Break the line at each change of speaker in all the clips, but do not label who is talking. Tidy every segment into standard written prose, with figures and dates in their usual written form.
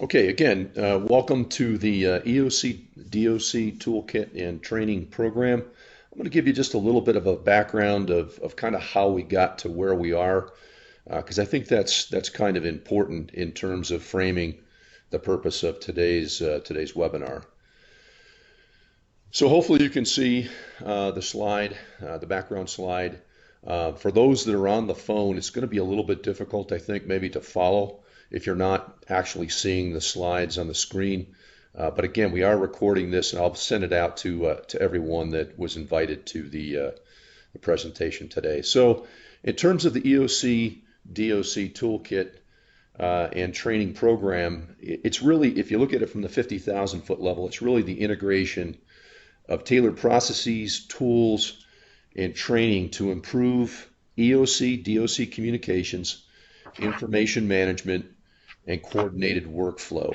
Okay, again, welcome to the EOC DOC Toolkit and Training Program. I'm going to give you just a little bit of a background of kind of how we got to where we are, because I think that's kind of important in terms of framing the purpose of today's webinar. So hopefully you can see the slide, the background slide. For those that are on the phone, it's going to be a little bit difficult, I think, maybe to follow if you're not actually seeing the slides on the screen. But again, we are recording this, and I'll send it out to everyone that was invited to the presentation today. So in terms of the EOC DOC Toolkit and training program, it's really, if you look at it from the 50,000 foot level, it's really the integration of tailored processes, tools, and training to improve EOC, DOC communications, information management, and coordinated workflow.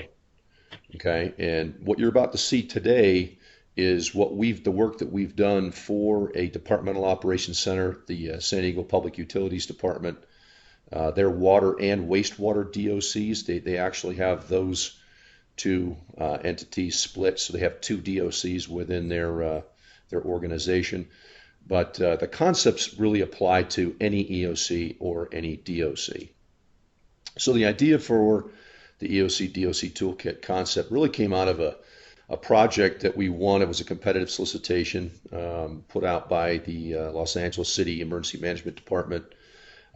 Okay, and what you're about to see today is the work that we've done for a departmental operations center, the San Diego Public Utilities Department. Their water and wastewater DOCs, they actually have those two entities split, so they have two DOCs within their organization. But the concepts really apply to any EOC or any DOC. So the idea for the EOC DOC Toolkit concept really came out of a project that we won. It was a competitive solicitation put out by the Los Angeles City Emergency Management Department.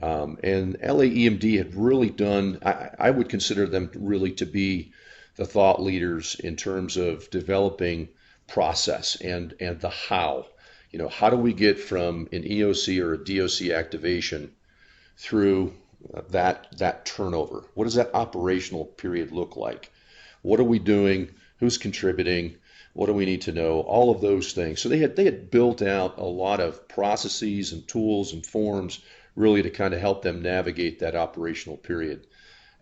And LAEMD had really done, I would consider them really to be the thought leaders in terms of developing process and the how. You know, how do we get from an EOC or a DOC activation through that turnover? What does that operational period look like? What are we doing? Who's contributing? What do we need to know? All of those things. So they had built out a lot of processes and tools and forms really to kind of help them navigate that operational period.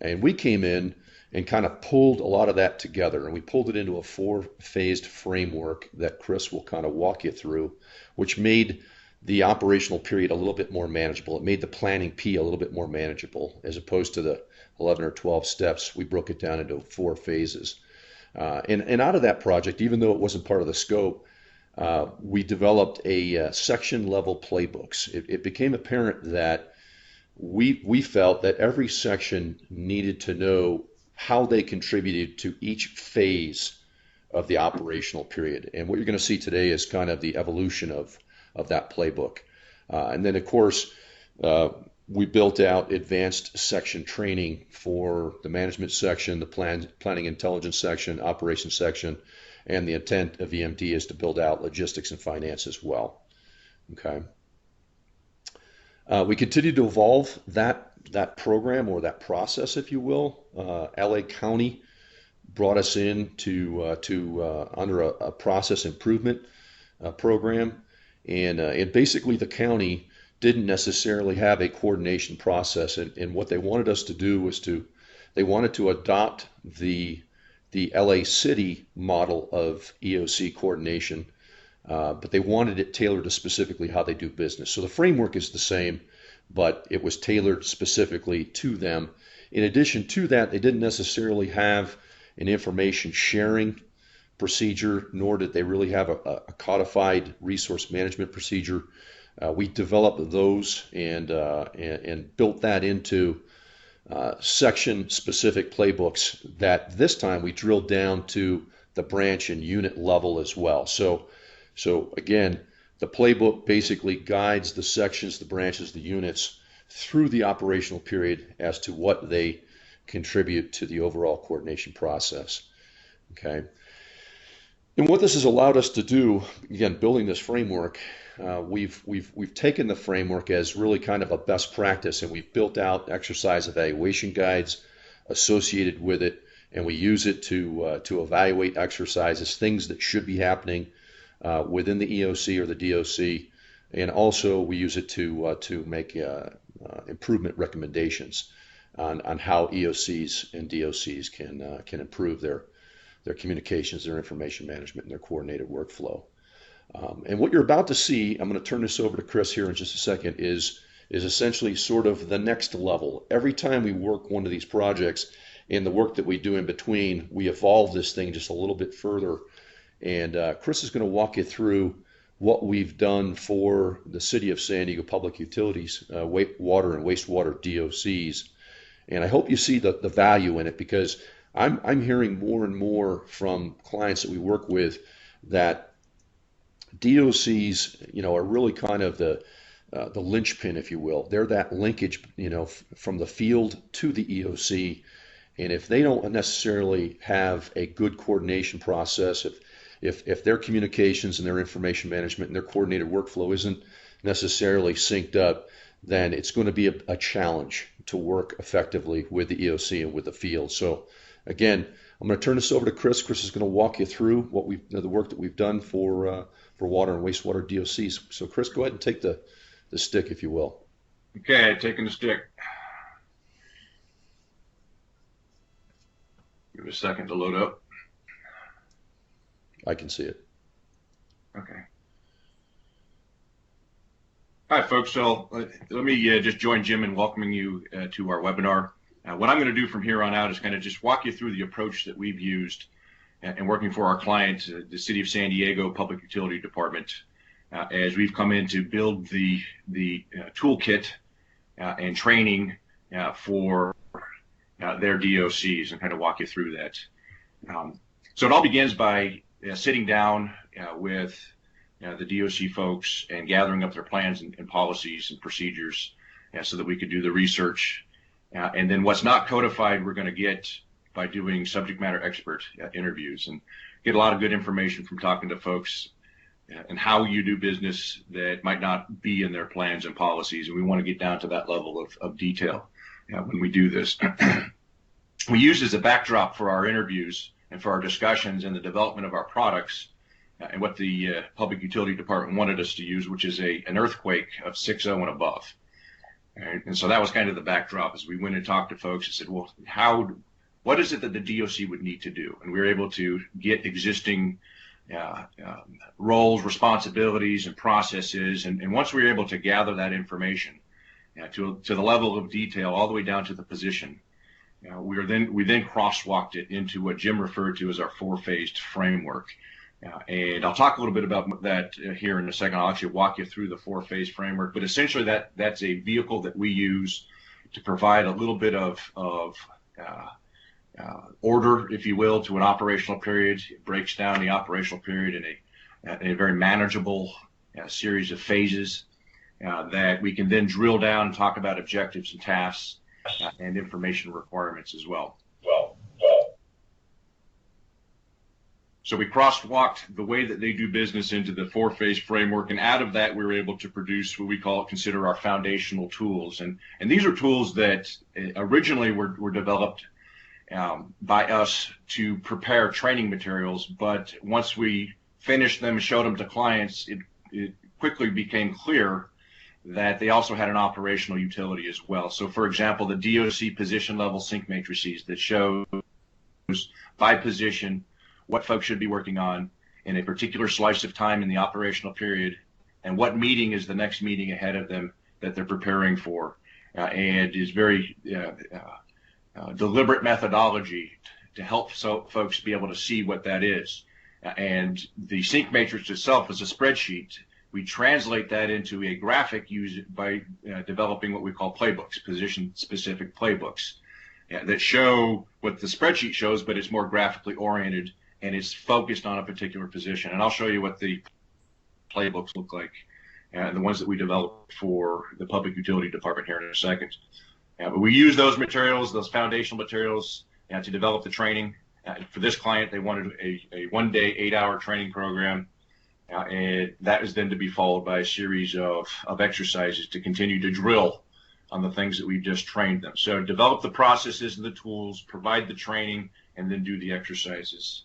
And we came in and kind of pulled a lot of that together, and we pulled it into a four-phased framework that Chris will kind of walk you through, which made the operational period a little bit more manageable. It made the planning P a little bit more manageable, as opposed to the 11 or 12 steps. We broke it down into 4 phases. And out of that project, even though it wasn't part of the scope, we developed a section level playbooks. It became apparent that we felt that every section needed to know how they contributed to each phase of the operational period. And what you're going to see today is kind of the evolution of that playbook. And then, of course, we built out advanced section training for the management section, the planning intelligence section, operations section, and the intent of EMD is to build out logistics and finance as well. Okay. We continue to evolve that program, or that process, if you will. LA County brought us in under a process improvement program, and basically the county didn't necessarily have a coordination process, and what they wanted us to do was they wanted to adopt the LA City model of EOC coordination, but they wanted it tailored to specifically how they do business. So the framework is the same, but it was tailored specifically to them. In addition to that, they didn't necessarily have an information sharing procedure, nor did they really have a codified resource management procedure. We developed those and built that into section-specific playbooks that this time we drilled down to the branch and unit level as well. So again, the playbook basically guides the sections, the branches, the units through the operational period as to what they contribute to the overall coordination process. Okay. And what this has allowed us to do, again, building this framework, we've taken the framework as really kind of a best practice, and we've built out exercise evaluation guides associated with it, and we use it to evaluate exercises, things that should be happening within the EOC or the DOC, and also we use it to make improvement recommendations on how EOCs and DOCs can improve their communications, their information management, and their coordinated workflow. And what you're about to see, I'm going to turn this over to Chris here in just a second, is essentially sort of the next level. Every time we work one of these projects, and the work that we do in between, we evolve this thing just a little bit further. And Chris is going to walk you through what we've done for the City of San Diego Public Utilities, water and wastewater DOCs. And I hope you see the value in it, because I'm hearing more and more from clients that we work with that DOCs, are really kind of the linchpin, if you will. They're that linkage, from the field to the EOC. And if they don't necessarily have a good coordination process, if their communications and their information management and their coordinated workflow isn't necessarily synced up, then it's going to be a challenge to work effectively with the EOC and with the field. So again, I'm going to turn this over to Chris. Chris is going to walk you through the work that we've done for water and wastewater DOCs. So Chris, go ahead and take the stick, if you will.
Okay, taking the stick. Give it a second to load up.
I can see it.
Okay. Hi, folks. So let me just join Jim in welcoming you to our webinar. What I'm going to do from here on out is kind of just walk you through the approach that we've used and working for our client, the City of San Diego Public Utility Department, as we've come in to build the toolkit and training for their DOCs, and kind of walk you through that. So it all begins by sitting down with the DOC folks and gathering up their plans and policies and procedures so that we could do the research. And then what's not codified, we're going to get by doing subject matter expert interviews, and get a lot of good information from talking to folks and how you do business that might not be in their plans and policies. And we want to get down to that level of detail when we do this. We use as a backdrop for our interviews and for our discussions and the development of our products, and what the Public Utility Department wanted us to use, which is an earthquake of 6.0 and above. And so that was kind of the backdrop as we went and talked to folks and said, well, what is it that the DOC would need to do? And we were able to get existing roles, responsibilities, and processes. And once we were able to gather that information to the level of detail all the way down to the position, we then crosswalked it into what Jim referred to as our four-phased framework. And I'll talk a little bit about that here in a second. I'll actually walk you through the four-phase framework, but essentially that's a vehicle that we use to provide a little bit of order, if you will, to an operational period. It breaks down the operational period in a very manageable series of phases that we can then drill down and talk about objectives and tasks and information requirements as well. So we crosswalked the way that they do business into the four-phase framework, and out of that we were able to produce what we consider our foundational tools. And these are tools that originally were developed by us to prepare training materials, but once we finished them and showed them to clients, it quickly became clear that they also had an operational utility as well. So for example, the DOC position level sync matrices that shows by position what folks should be working on in a particular slice of time in the operational period, and what meeting is the next meeting ahead of them that they're preparing for, and is very deliberate methodology to help folks be able to see what that is. And the sync matrix itself is a spreadsheet. We translate that into a graphic used by developing what we call playbooks, position-specific playbooks, that show what the spreadsheet shows, but it's more graphically oriented and it's focused on a particular position. And I'll show you what the playbooks look like, the ones that we developed for the Public Utility Department here in a second. But we use those materials, those foundational materials, to develop the training. For this client, they wanted a one-day, 8-hour training program, and that is then to be followed by a series of exercises to continue to drill on the things that we've just trained them. So develop the processes and the tools, provide the training, and then do the exercises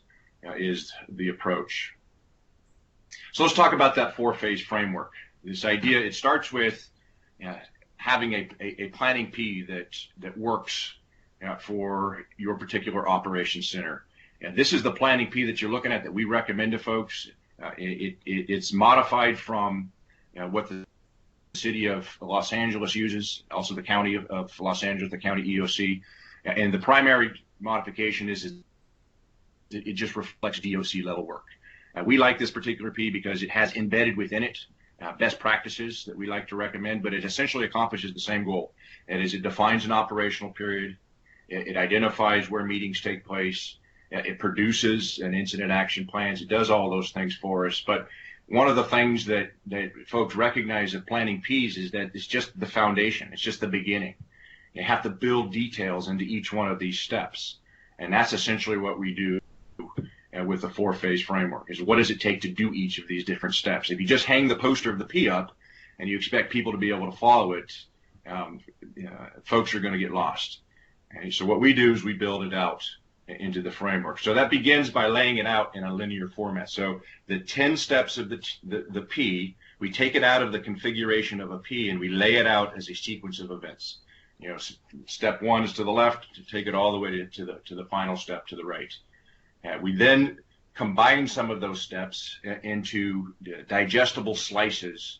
is the approach. So let's talk about that four-phase framework. This idea, it starts with having a planning P that works for your particular operations center. And this is the planning P that you're looking at that we recommend to folks. It's modified from what the City of Los Angeles uses, also the County of Los Angeles, the County EOC. And the primary modification is it just reflects EOC level work. We like this particular P because it has embedded within it best practices that we like to recommend, but it essentially accomplishes the same goal. That is, it defines an operational period, it identifies where meetings take place, it produces an incident action plans, it does all those things for us. But one of the things that folks recognize of planning Ps is that it's just the foundation, it's just the beginning. You have to build details into each one of these steps, and that's essentially what we do with the 4-phase framework. Is what does it take to do each of these different steps? If you just hang the poster of the P up and you expect people to be able to follow it, folks are going to get lost. And so what we do is we build it out into the framework. So that begins by laying it out in a linear format. So the 10 steps of the P, we take it out of the configuration of a P and we lay it out as a sequence of events. You know, step 1 is to the left, to take it all the way to the final step to the right. We then combine some of those steps into digestible slices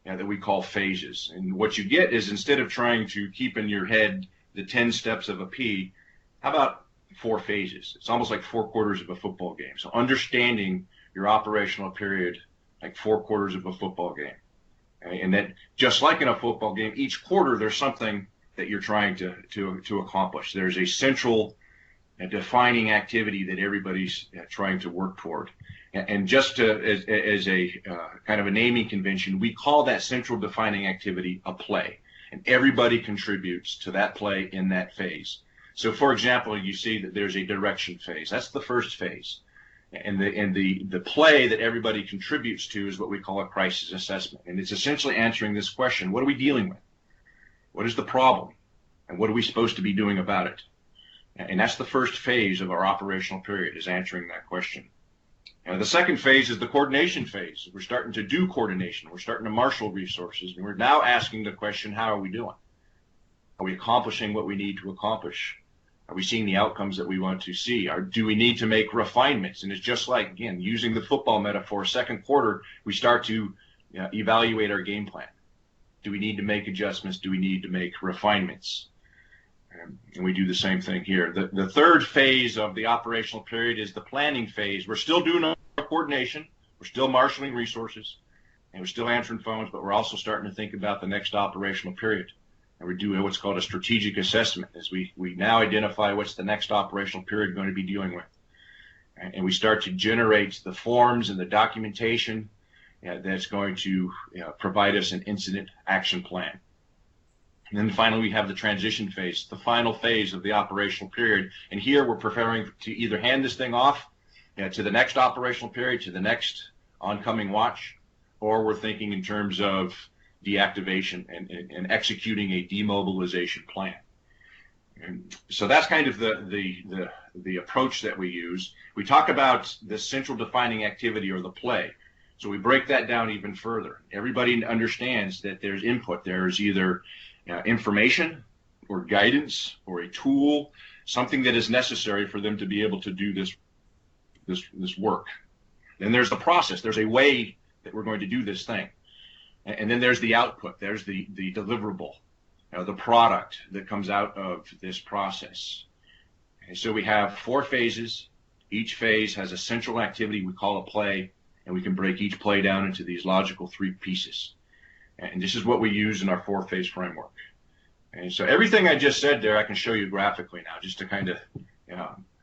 that we call phases. And what you get is, instead of trying to keep in your head the 10 steps of a P, how about 4 phases? It's almost like 4 quarters of a football game. So understanding your operational period like 4 quarters of a football game. And that just like in a football game, each quarter there's something that you're trying to accomplish. There's a central defining activity that everybody's trying to work toward. And just as a kind of a naming convention, we call that central defining activity a play. And everybody contributes to that play in that phase. So for example, you see that there's a direction phase. That's the first phase. And the play that everybody contributes to is what we call a crisis assessment. And it's essentially answering this question: what are we dealing with? What is the problem? And what are we supposed to be doing about it? And that's the first phase of our operational period, is answering that question. And the second phase is the coordination phase. We're starting to do coordination. We're starting to marshal resources. And we're now asking the question, how are we doing? Are we accomplishing what we need to accomplish? Are we seeing the outcomes that we want to see? Or do we need to make refinements? And it's just like, again, using the football metaphor, second quarter, we start to evaluate our game plan. Do we need to make adjustments? Do we need to make refinements? And we do the same thing here. The third phase of the operational period is the planning phase. We're still doing our coordination. We're still marshaling resources. And we're still answering phones, but we're also starting to think about the next operational period. And we're doing what's called a strategic assessment, as we now identify what's the next operational period going to be dealing with. And we start to generate the forms and the documentation that's going to provide us an incident action plan. And then finally, we have the transition phase, the final phase of the operational period. And here we're preparing to either hand this thing off to the next operational period, to the next oncoming watch, or we're thinking in terms of deactivation and executing a demobilization plan. And so that's kind of the approach that we use. We talk about the central defining activity, or the play. So we break that down even further. Everybody understands that there's input. There's either information or guidance or a tool, something that is necessary for them to be able to do this work. Then there's the process. There's a way that we're going to do this thing. And then there's the output. There's the deliverable, the product that comes out of this process. And so we have 4 phases. Each phase has a central activity we call a play, and we can break each play down into these logical 3 pieces. And this is what we use in our 4-phase framework. And so everything I just said there, I can show you graphically now, just to kind of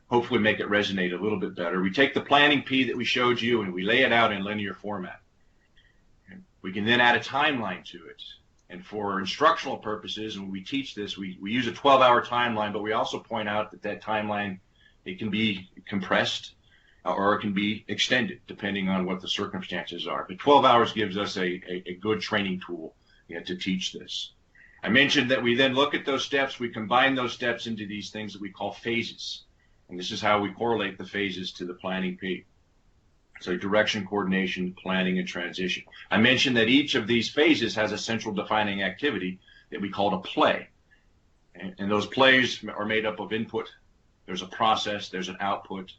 hopefully make it resonate a little bit better. We take the planning P that we showed you and we lay it out in linear format. And we can then add a timeline to it. And for instructional purposes, when we teach this, we use a 12-hour timeline, but we also point out that timeline, it can be compressed or it can be extended depending on what the circumstances are. But 12 hours gives us a good training tool to teach this. I mentioned that we then look at those steps, we combine those steps into these things that we call phases. And this is how we correlate the phases to the planning P. So direction, coordination, planning, and transition. I mentioned that each of these phases has a central defining activity that we call a play. And those plays are made up of input. There's a process, there's an output.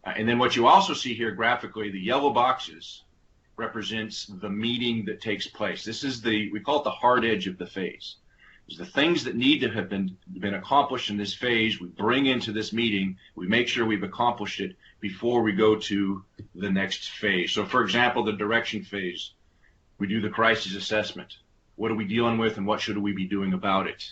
And then what you also see here graphically, the yellow boxes represents the meeting that takes place. This is we call it the hard edge of the phase. The things that need to have been accomplished in this phase, we bring into this meeting. We make sure we've accomplished it before we go to the next phase. So, for example, the direction phase, we do the crisis assessment. What are we dealing with, and what should we be doing about it?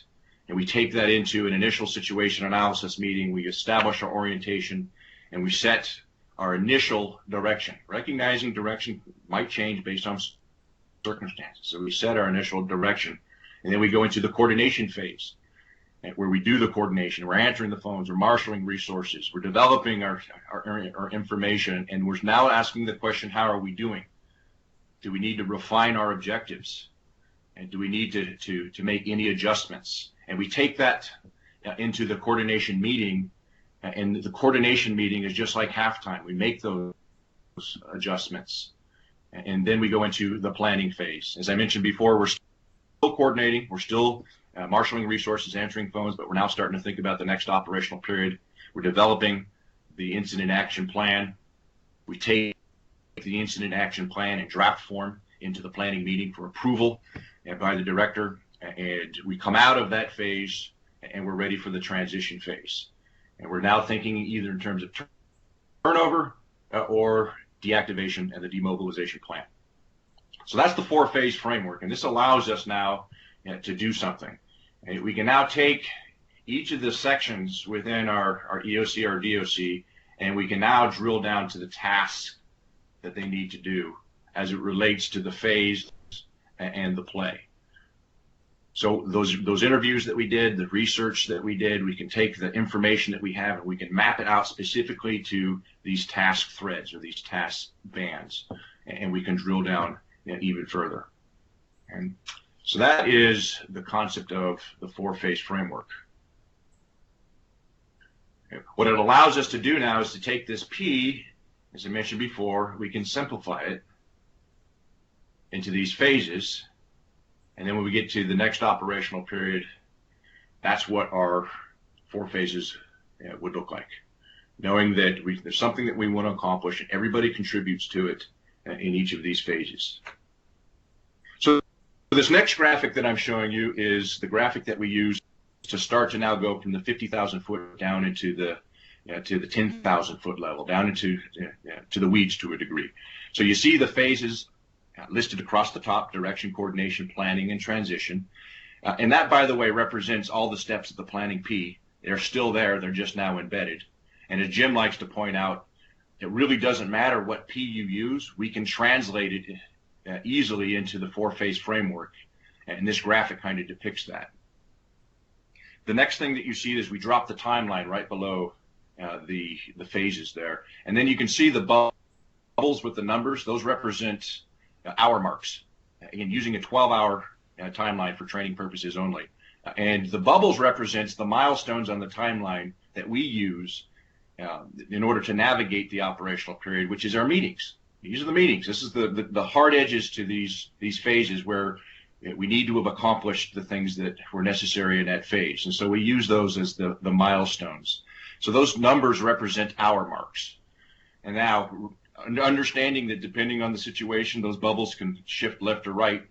And we take that into an initial situation analysis meeting. We establish our orientation, and we set our initial direction, recognizing direction might change based on circumstances. So we set our initial direction. And then we go into the coordination phase, where we do the coordination. We're answering the phones, we're marshaling resources, we're developing our information, and we're now asking the question, how are we doing? Do we need to refine our objectives? And do we need to make any adjustments? And we take that into the coordination meeting, and the coordination meeting is just like halftime. We make those adjustments, and then we go into the planning phase. As I mentioned before, we're still coordinating, we're still marshaling resources, answering phones, but we're now starting to think about the next operational period. We're developing the incident action plan. We take the incident action plan in draft form into the planning meeting for approval by the director, and we come out of that phase and we're ready for the transition phase. And we're now thinking either in terms of turnover or deactivation and the demobilization plan. So that's the 4-phase framework, and this allows us now to do something. And we can now take each of the sections within our EOC, our DOC, and we can now drill down to the tasks that they need to do as it relates to the phase and the play. So those interviews that we did, the research that we did, we can take the information that we have and we can map it out specifically to these task threads or these task bands, and we can drill down even further. And so that is the concept of the 4-phase framework. What it allows us to do now is to take this P, as I mentioned before, we can simplify it into these phases, and then when we get to the next operational period, that's what our 4 phases would look like. Knowing that there's something that we want to accomplish and everybody contributes to it in each of these phases. So this next graphic that I'm showing you is the graphic that we use to start to now go from the 50,000 foot down into the to the 10,000 foot level, down into to the weeds to a degree. So you see the phases listed across the top: direction, coordination, planning, and transition. And that, by the way, represents all the steps of the planning P. They're still there, they're just now embedded. And as Jim likes to point out, it really doesn't matter what P you use. We can translate it easily into the 4-phase framework, and this graphic kind of depicts that. The next thing that you see is we drop the timeline right below the phases there, and then you can see the bubbles with the numbers. Those represent hour marks, again using a 12-hour timeline for training purposes only. And the bubbles represents the milestones on the timeline that we use in order to navigate the operational period, which is our meetings. These are the meetings. This is the hard edges to these phases where we need to have accomplished the things that were necessary in that phase. And so we use those as the milestones. So those numbers represent hour marks. And now, understanding that depending on the situation, those bubbles can shift left or right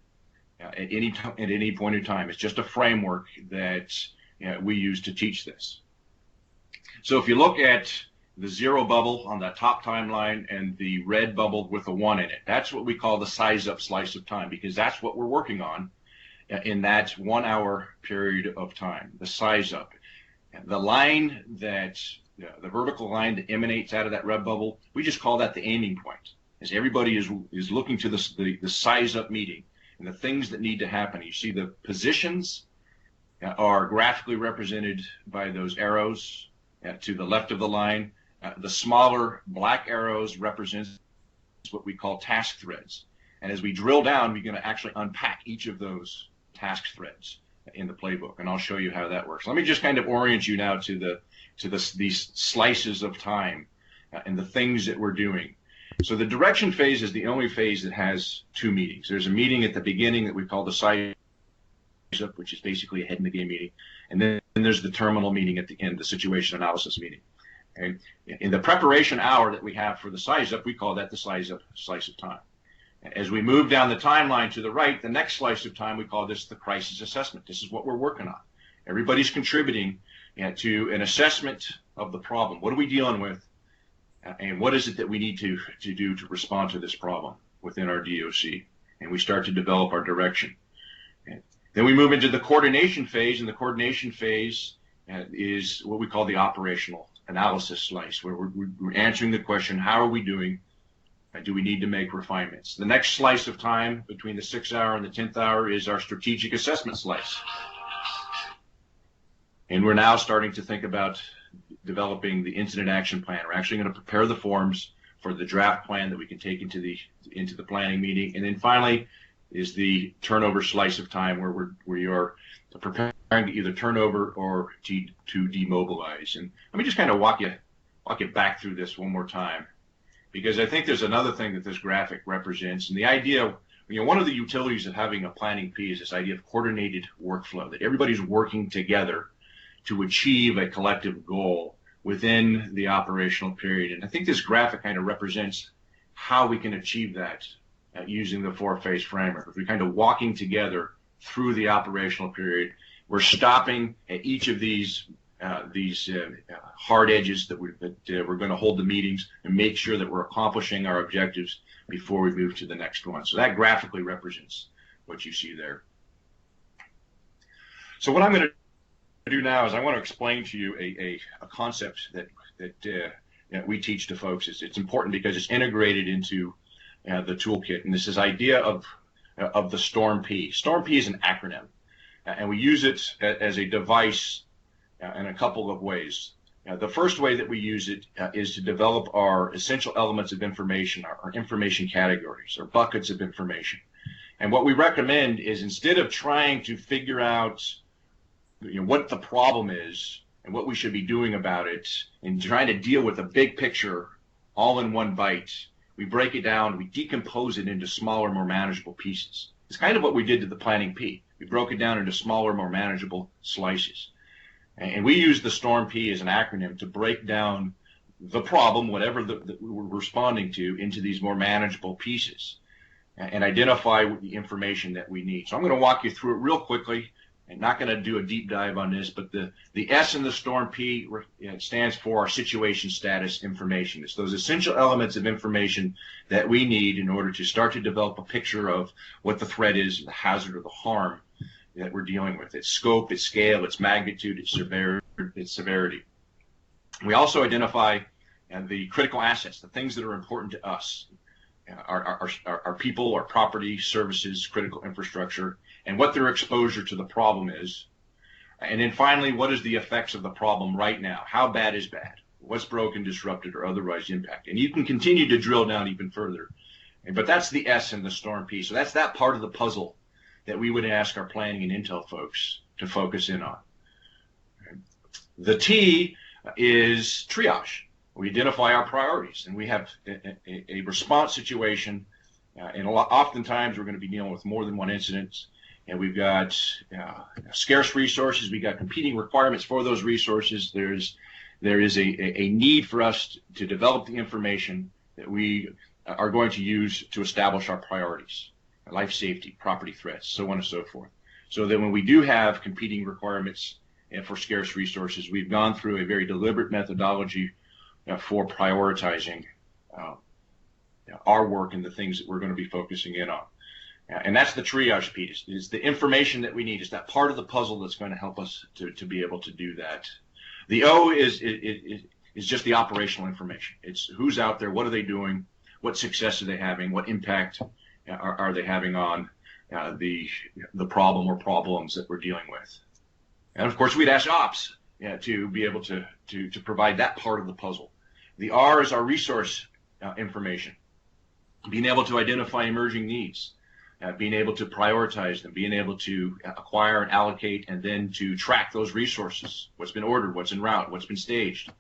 at any point in time. It's just a framework that we use to teach this. So if you look at the 0 bubble on that top timeline and the red bubble with a 1 in it, that's what we call the size up slice of time, because that's what we're working on in that 1 hour period of time, the size up. The line that, the vertical line that emanates out of that red bubble, we just call that the aiming point, as everybody is looking to the size up meeting and the things that need to happen. You see the positions are graphically represented by those arrows to the left of the line. The smaller black arrows represent what we call task threads. And as we drill down, we're going to actually unpack each of those task threads in the playbook, and I'll show you how that works. Let me just kind of orient you now to these slices of time and the things that we're doing. So the direction phase is the only phase that has 2 meetings. There's a meeting at the beginning that we call the size up, which is basically a head in the game meeting, and then there's the terminal meeting at the end, the situation analysis meeting. And in the preparation hour that we have for the size up, we call that the size up slice of time. As we move down the timeline to the right, the next slice of time, we call this the crisis assessment. This is what we're working on. Everybody's contributing to an assessment of the problem. What are we dealing with? And what is it that we need to do to respond to this problem within our DOC? And we start to develop our direction. And then we move into the coordination phase, and the coordination phase is what we call the operational analysis slice, where we're answering the question, how are we doing? Do we need to make refinements? The next slice of time between the 6th hour and the 10th hour is our strategic assessment slice. And we're now starting to think about developing the incident action plan. We're actually going to prepare the forms for the draft plan that we can take into the planning meeting. And then finally is the turnover slice of time, where we are preparing to either turn over or to demobilize. And let me just kind of walk you back through this one more time, because I think there's another thing that this graphic represents. And the idea, one of the utilities of having a planning P is this idea of coordinated workflow, that everybody's working together to achieve a collective goal within the operational period. And I think this graphic kind of represents how we can achieve that using the 4-phase framework. If we're kind of walking together through the operational period, we're stopping at each of these hard edges that we're going to hold the meetings and make sure that we're accomplishing our objectives before we move to the next one. So that graphically represents what you see there. So what I'm going to do now is I want to explain to you a concept that we teach to folks. It's important because it's integrated into the toolkit, and this is idea of the STORM P. STORM P is an acronym, and we use it as a device in a couple of ways. The first way that we use it is to develop our essential elements of information, our information categories, or buckets of information. And what we recommend is, instead of trying to figure out what the problem is and what we should be doing about it, and trying to deal with the big picture all in one bite, we break it down, we decompose it into smaller, more manageable pieces. It's kind of what we did to the planning P. We broke it down into smaller, more manageable slices. And we use the STORM P as an acronym to break down the problem, whatever that we're responding to, into these more manageable pieces and identify the information that we need. So I'm going to walk you through it real quickly. I'm not going to do a deep dive on this, but the S in the STORM P stands for our situation status information. It's those essential elements of information that we need in order to start to develop a picture of what the threat is, the hazard, or the harm that we're dealing with. Its scope, its scale, its magnitude, its severity. We also identify the critical assets, the things that are important to us, our people, our property, services, critical infrastructure, and what their exposure to the problem is. And then finally, what is the effects of the problem right now? How bad is bad? What's broken, disrupted, or otherwise impacted? And you can continue to drill down even further. But that's the S in the STORM P. So that's that part of the puzzle that we would ask our planning and intel folks to focus in on. The T is triage. We identify our priorities, and we have a response situation, and oftentimes we're going to be dealing with more than one incident, and we've got scarce resources, we've got competing requirements for those resources. There is a need for us to develop the information that we are going to use to establish our priorities, life safety, property threats, so on and so forth. So that when we do have competing requirements for scarce resources, we've gone through a very deliberate methodology for prioritizing our work and the things that we're going to be focusing in on. And that's the triage piece. It's the information that we need. It's that part of the puzzle that's going to help us to be able to do that. The O is just the operational information. It's who's out there, what are they doing, what success are they having, what impact are they having on the problem or problems that we're dealing with. And of course, we'd ask ops to be able to provide that part of the puzzle. The R is our resource information, being able to identify emerging needs, being able to prioritize them, being able to acquire and allocate, and then to track those resources, what's been ordered, what's en route, what's been staged,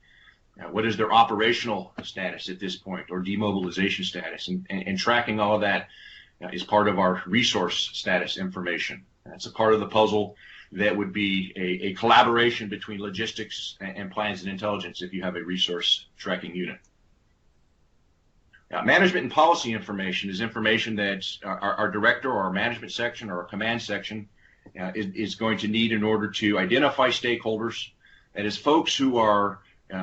what is their operational status at this point, or demobilization status, and tracking all of that is part of our resource status information. That's a part of the puzzle that would be a collaboration between logistics and plans and intelligence if you have a resource tracking unit. Management and policy information is information that our director or our management section or our command section is going to need in order to identify stakeholders, that is, folks who are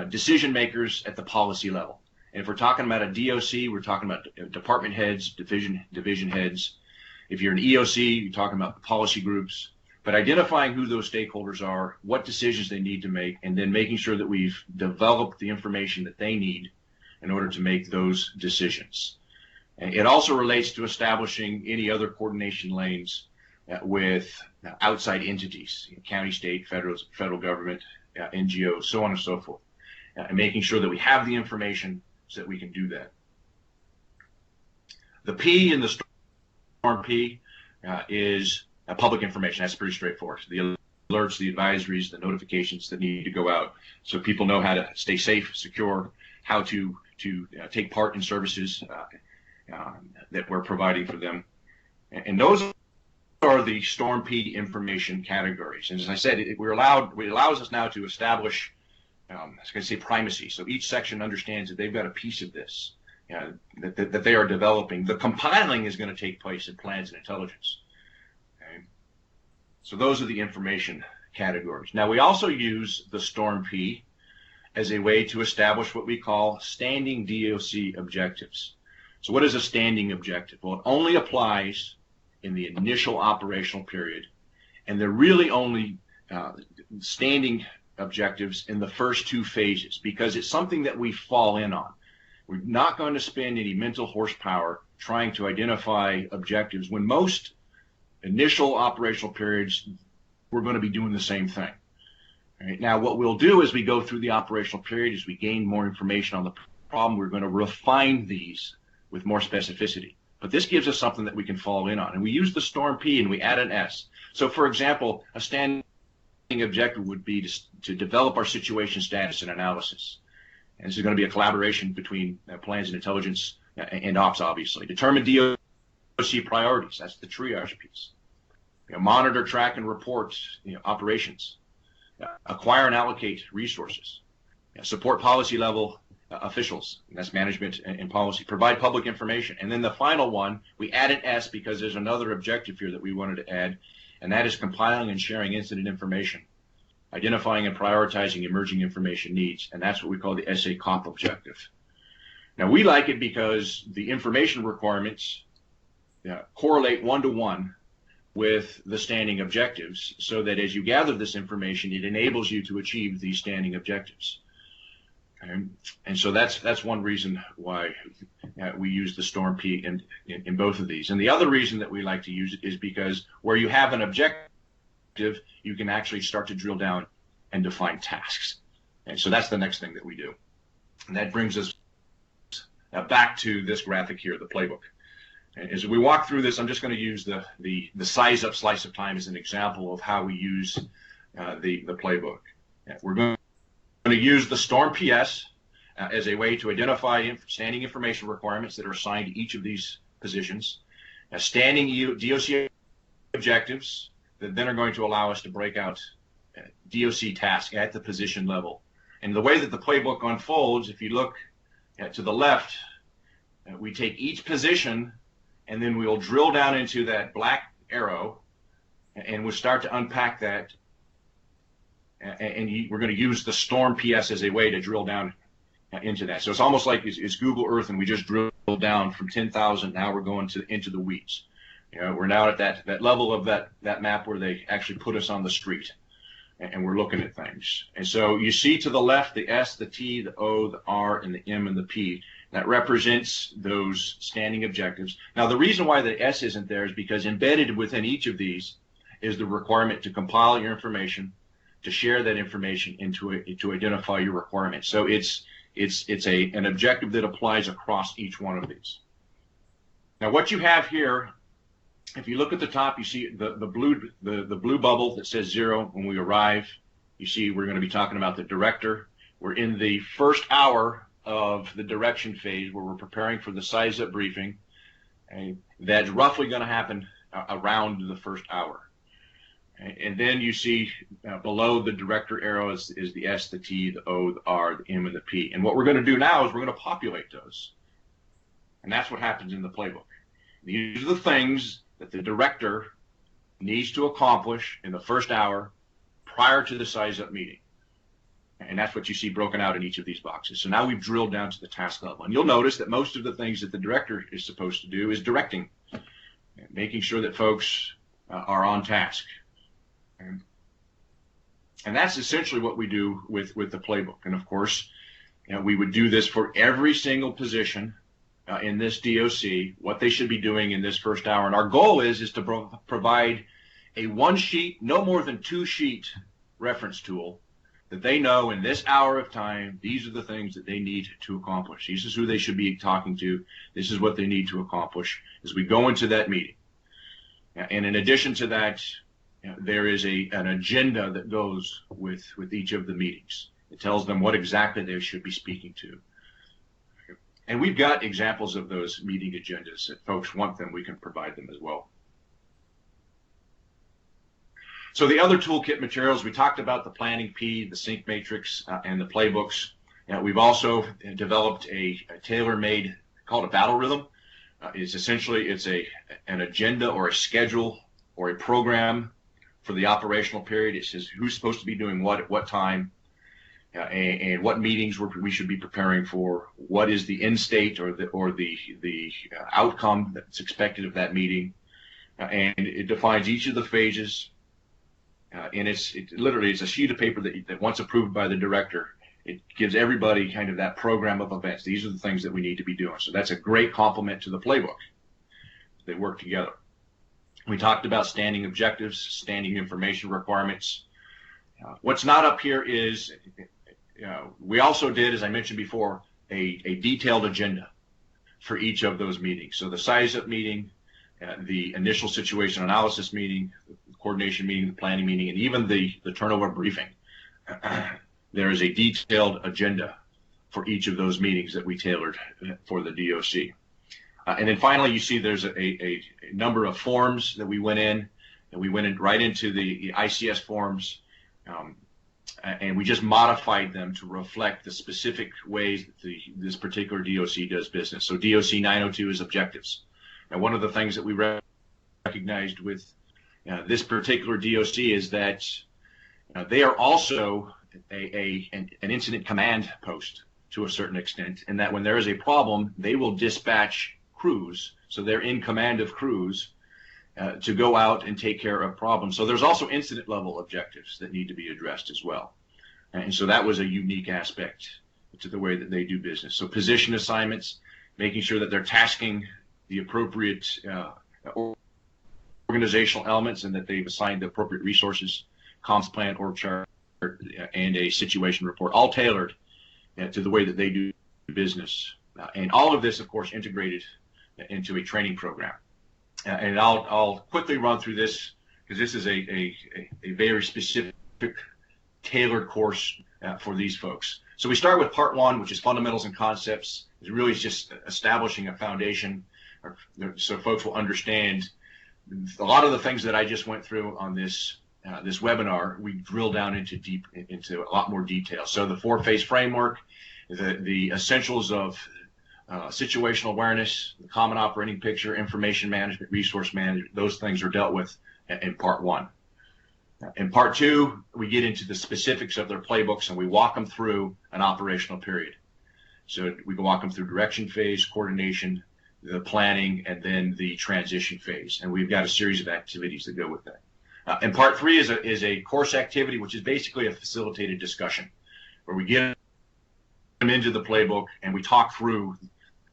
decision makers at the policy level. And if we're talking about a DOC, we're talking about department heads, division heads. If you're an EOC, you're talking about the policy groups. But identifying who those stakeholders are, what decisions they need to make, and then making sure that we've developed the information that they need in order to make those decisions. And it also relates to establishing any other coordination lanes with outside entities, county, state, federal government, NGOs, so on and so forth, and making sure that we have the information so that we can do that. The P in the STORM P is public information. That's pretty straightforward. The alerts, the advisories, the notifications that need to go out so people know how to stay safe, secure, how to take part in services that we're providing for them. And those are the STORM P information categories. And as I said, it allows us now to establish, I was going to say, primacy. So each section understands that they've got a piece of this that they are developing. The compiling is going to take place in plans and intelligence. Okay? So those are the information categories. Now, we also use the STORM P as a way to establish what we call standing DOC objectives. So what is a standing objective? Well, it only applies in the initial operational period, and they're really only standing objectives in the first two phases because it's something that we fall in on. We're not going to spend any mental horsepower trying to identify objectives when most initial operational periods we're going to be doing the same thing. Right. Now, what we'll do as we go through the operational period is we gain more information on the problem. We're going to refine these with more specificity. But this gives us something that we can fall in on. And we use the STORM P and we add an S. So, for example, a standing objective would be to develop our situation status and analysis. And this is going to be a collaboration between plans and intelligence and ops, obviously. Determine DOC priorities. That's the triage piece. Monitor, track, and report operations. Acquire and allocate resources, support policy level officials, and that's management and policy, provide public information. And then the final one, we add an S because there's another objective here that we wanted to add, and that is compiling and sharing incident information, identifying and prioritizing emerging information needs, and that's what we call the SA COP objective. Now, we like it because the information requirements correlate one-to-one with the standing objectives, so that as you gather this information, it enables you to achieve these standing objectives. Okay? And so that's one reason why we use the STORM P in both of these. And the other reason that we like to use it is because where you have an objective, you can actually start to drill down and define tasks. And so that's the next thing that we do. And that brings us back to this graphic here, the playbook. As we walk through this, I'm just going to use the size up slice of time as an example of how we use the playbook. We're going to use the STORM PS as a way to identify standing information requirements that are assigned to each of these positions, standing DOC objectives that then are going to allow us to break out DOC tasks at the position level. And the way that the playbook unfolds, if you look to the left, we take each position and then we'll drill down into that black arrow and we'll start to unpack that. And we're going to use the STORM PS as a way to drill down into that. So it's almost like it's Google Earth, and we just drilled down from 10,000. Now we're going into the weeds. We're now at that level of that map where they actually put us on the street, and we're looking at things. And so you see to the left the S, the T, the O, the R, and the M, and the P. That represents those standing objectives. Now, the reason why the S isn't there is because embedded within each of these is the requirement to compile your information, to share that information, and to identify your requirements. So it's an objective that applies across each one of these. Now, what you have here, if you look at the top, you see the blue bubble that says 0 when we arrive. You see we're going to be talking about the director. We're in the first hour of the direction phase where we're preparing for the size up briefing. And that's roughly going to happen around the first hour. And then you see below the director arrow is the S, the T, the O, the R, the M, and the P. And what we're going to do now is we're going to populate those. And that's what happens in the playbook. These are the things that the director needs to accomplish in the first hour prior to the size-up meeting. And that's what you see broken out in each of these boxes. So now we've drilled down to the task level. And you'll notice that most of the things that the director is supposed to do is directing, making sure that folks are on task. And that's essentially what we do with the playbook. And of course, we would do this for every single position in this DOC, what they should be doing in this first hour. And our goal is to provide a one-sheet, no more than two-sheet reference tool that they know in this hour of time, these are the things that they need to accomplish. This is who they should be talking to. This is what they need to accomplish as we go into that meeting. And in addition to that, there is an agenda that goes with each of the meetings. It tells them what exactly they should be speaking to. And we've got examples of those meeting agendas. If folks want them, we can provide them as well. So the other toolkit materials, we talked about the planning P, the sync matrix, and the playbooks. We've also developed a tailor-made, called a battle rhythm. It's essentially, an agenda or a schedule or a program for the operational period. It says who's supposed to be doing what at what time, and what meetings we should be preparing for, what is the end state or the outcome that's expected of that meeting, and it defines each of the phases. And literally it's a sheet of paper that once approved by the director, it gives everybody kind of that program of events. These are the things that we need to be doing. So that's a great complement to the playbook. They work together. We talked about standing objectives, standing information requirements. What's not up here is, we also did, as I mentioned before, a detailed agenda for each of those meetings. So the size-up meeting, the initial situation analysis meeting, the coordination meeting, the planning meeting, and even the turnover briefing. There is a detailed agenda for each of those meetings that we tailored for the DOC. And then finally, you see there's a number of forms that we went in, and we went right into the ICS forms, and we just modified them to reflect the specific ways that this particular DOC does business. So DOC 902 is objectives. And one of the things that we recognized with this particular DOC is that they are also an incident command post to a certain extent, and that when there is a problem, they will dispatch crews. So they're in command of crews to go out and take care of problems. So there's also incident level objectives that need to be addressed as well. And so that was a unique aspect to the way that they do business. So position assignments, making sure that they're tasking the appropriate organizational elements and that they've assigned the appropriate resources, comms plan, org chart, and a situation report, all tailored to the way that they do business. And all of this, of course, integrated into a training program. And I'll quickly run through this because this is a very specific, tailored course for these folks. So we start with part one, which is fundamentals and concepts. It's really just establishing a foundation so folks will understand a lot of the things that I just went through on this webinar. We drill down into a lot more detail. So the four-phase framework, the essentials of situational awareness, the common operating picture, information management, resource management, those things are dealt with in part one. In part two, we get into the specifics of their playbooks and we walk them through an operational period. So we can walk them through direction phase, coordination, the planning, and then the transition phase. And we've got a series of activities that go with that. And part three is a course activity, which is basically a facilitated discussion where we get them into the playbook and we talk through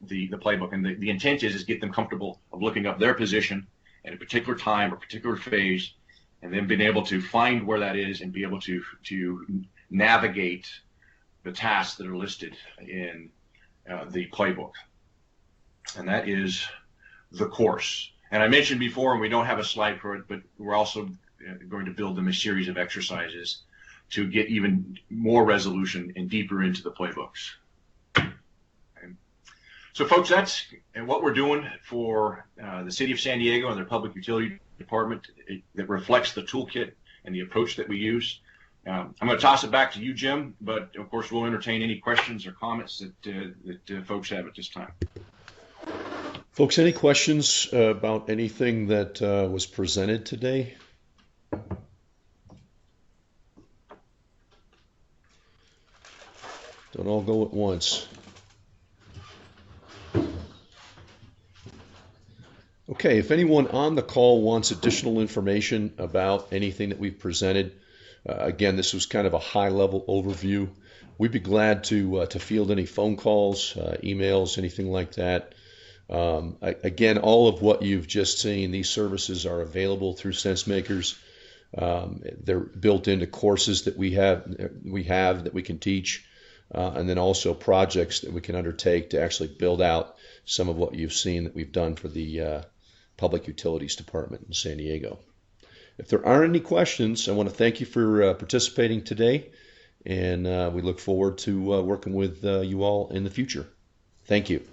the playbook. And the intent is get them comfortable of looking up their position at a particular time or particular phase, and then being able to find where that is and be able to navigate the tasks that are listed in the playbook. And that is the course. And I mentioned before, and we don't have a slide for it, but we're also going to build them a series of exercises to get even more resolution and deeper into the playbooks. Okay. So folks, that's what we're doing for the City of San Diego and their Public Utility Department that reflects the toolkit and the approach that we use. I'm going to toss it back to you, Jim, but of course we'll entertain any questions or comments that folks have at this time.
Folks, any questions about anything that was presented today? Don't all go at once. Okay, if anyone on the call wants additional information about anything that we've presented, again, this was kind of a high-level overview. We'd be glad to field any phone calls, emails, anything like that. Again, all of what you've just seen, these services are available through SenseMakers. They're built into courses that we have that we can teach, and then also projects that we can undertake to actually build out some of what you've seen that we've done for the Public Utilities Department in San Diego. If there aren't any questions, I want to thank you for participating today, and we look forward to working with you all in the future. Thank you.